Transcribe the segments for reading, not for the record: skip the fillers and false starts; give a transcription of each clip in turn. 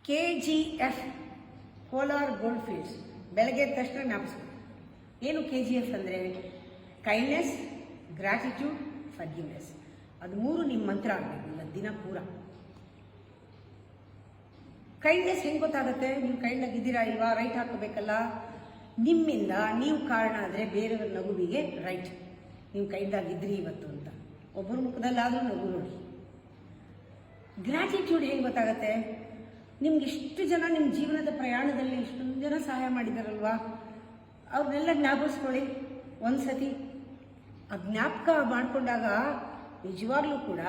KGF Kolar gold fields ಬೆಳಗ್ಗೆ ಎದ್ದ ತಕ್ಷಣ ಜ್ಞಾಪಿಸ್ಬೇಕು. ಏನು KGF ಅಂದರೆ ಕೈಂಡ್ನೆಸ್, ಗ್ರ್ಯಾಟಿಟ್ಯೂಡ್, ಫರ್ಗಿವ್ನೆಸ್. ಅದು ಮೂರು ನಿಮ್ಮ ಮಂತ್ರ ಆಗಬೇಕು ಇಲ್ಲ ದಿನ ಪೂರ. ಕೈಂಡ್ನೆಸ್ ಹೆಂಗೆ ಗೊತ್ತಾಗುತ್ತೆ? ನೀವು ಕೈಂಡಾಗಿದ್ದೀರಾ ಇಲ್ವಾ? ರೈಟ್ ಹಾಕಬೇಕಲ್ಲ. ನಿಮ್ಮಿಂದ ನೀವು ಕಾರಣ ಆದರೆ ಬೇರೆಯವ್ರ ನಗುವಿಗೆ ರೈಟ್, ನೀವು ಕೈಂಡಾಗಿದ್ರಿ ಇವತ್ತು ಅಂತ ಒಬ್ಬರ ಮುಖದಲ್ಲಾದರೂ ನಗು ನೋಡಿ. ಗ್ರ್ಯಾಟಿಟ್ಯೂಡ್ ಹೆಂಗೆ ಗೊತ್ತಾಗುತ್ತೆ? ನಿಮ್ಗೆ ಇಷ್ಟು ಜನ ನಿಮ್ಮ ಜೀವನದ ಪ್ರಯಾಣದಲ್ಲಿ ಇಷ್ಟೊಂದು ಜನ ಸಹಾಯ ಮಾಡಿದಾರಲ್ವಾ, ಅವ್ರನ್ನೆಲ್ಲ ಜ್ಞಾಪಿಸ್ಕೊಳ್ಳಿ ಒಂದು ಸತಿ. ಆ ಜ್ಞಾಪಕ ಮಾಡಿಕೊಂಡಾಗ ನಿಜವಾಗ್ಲೂ ಕೂಡ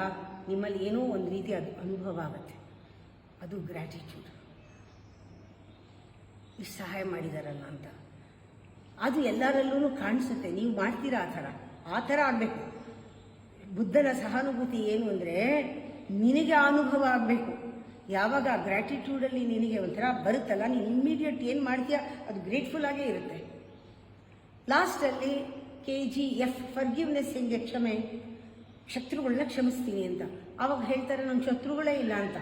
ನಿಮ್ಮಲ್ಲಿ ಏನೋ ಒಂದು ರೀತಿ ಅದು ಅನುಭವ ಆಗುತ್ತೆ. ಅದು ಗ್ರ್ಯಾಟಿಟ್ಯೂಡ್. ಇಷ್ಟು ಸಹಾಯ ಮಾಡಿದಾರಲ್ಲ ಅಂತ ಅದು ಎಲ್ಲರಲ್ಲೂ ಕಾಣಿಸುತ್ತೆ. ನೀವು ಮಾಡ್ತೀರಾ ಆ ಥರ ಆಗಬೇಕು. ಬುದ್ಧನ ಸಹಾನುಭೂತಿ ಏನು ಅಂದರೆ ನಿನಗೆ ಅನುಭವ ಆಗಬೇಕು. ಯಾವಾಗ ಗ್ರ್ಯಾಟಿಟ್ಯೂಡಲ್ಲಿ ನಿನಗೆ ಒಂಥರ ಬರುತ್ತಲ್ಲ, ನೀನು ಇಮ್ಮಿಡಿಯೇಟ್ ಏನು ಮಾಡ್ತೀಯಾ ಅದು ಗ್ರೇಟ್ಫುಲ್ ಆಗೇ ಇರುತ್ತೆ. ಲಾಸ್ಟಲ್ಲಿ KGF ಫರ್ಗಿವ್ನೆಸ್ ಹೆಂಗೆ? ಕ್ಷಮೆ. ಶತ್ರುಗಳನ್ನ ಕ್ಷಮಿಸ್ತೀನಿ ಅಂತ. ಆವಾಗ ಹೇಳ್ತಾರೆ ನನ್ನ ಶತ್ರುಗಳೇ ಇಲ್ಲ ಅಂತ.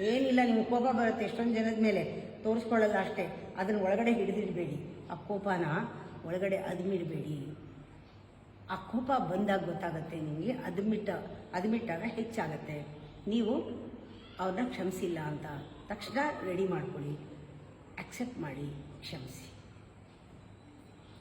ಏನಿಲ್ಲ, ನಿಮ್ಗೆ ಕೋಪ ಬರುತ್ತೆ ಎಷ್ಟೊಂದು ಜನದ ಮೇಲೆ, ತೋರಿಸ್ಕೊಳ್ಳಲ್ಲ ಅಷ್ಟೇ. ಅದನ್ನು ಒಳಗಡೆ ಹಿಡಿದಿಡಬೇಡಿ. ಆ ಕೋಪನ ಒಳಗಡೆ ಅದ್ಮಿಡಬೇಡಿ. ಆ ಕೋಪ ಬಂದಾಗ ಗೊತ್ತಾಗುತ್ತೆ ನಿಮಗೆ, ಅದ್ಮಿಟ್ಟಾಗ ಹೆಚ್ಚಾಗತ್ತೆ. ನೀವು ಅವ್ರನ್ನ ಕ್ಷಮಿಸಿಲ್ಲ ಅಂತ ತಕ್ಷಣ ರೆಡಿ ಮಾಡ್ಕೊಳ್ಳಿ, ಅಕ್ಸೆಪ್ಟ್ ಮಾಡಿ, ಕ್ಷಮಿಸಿ.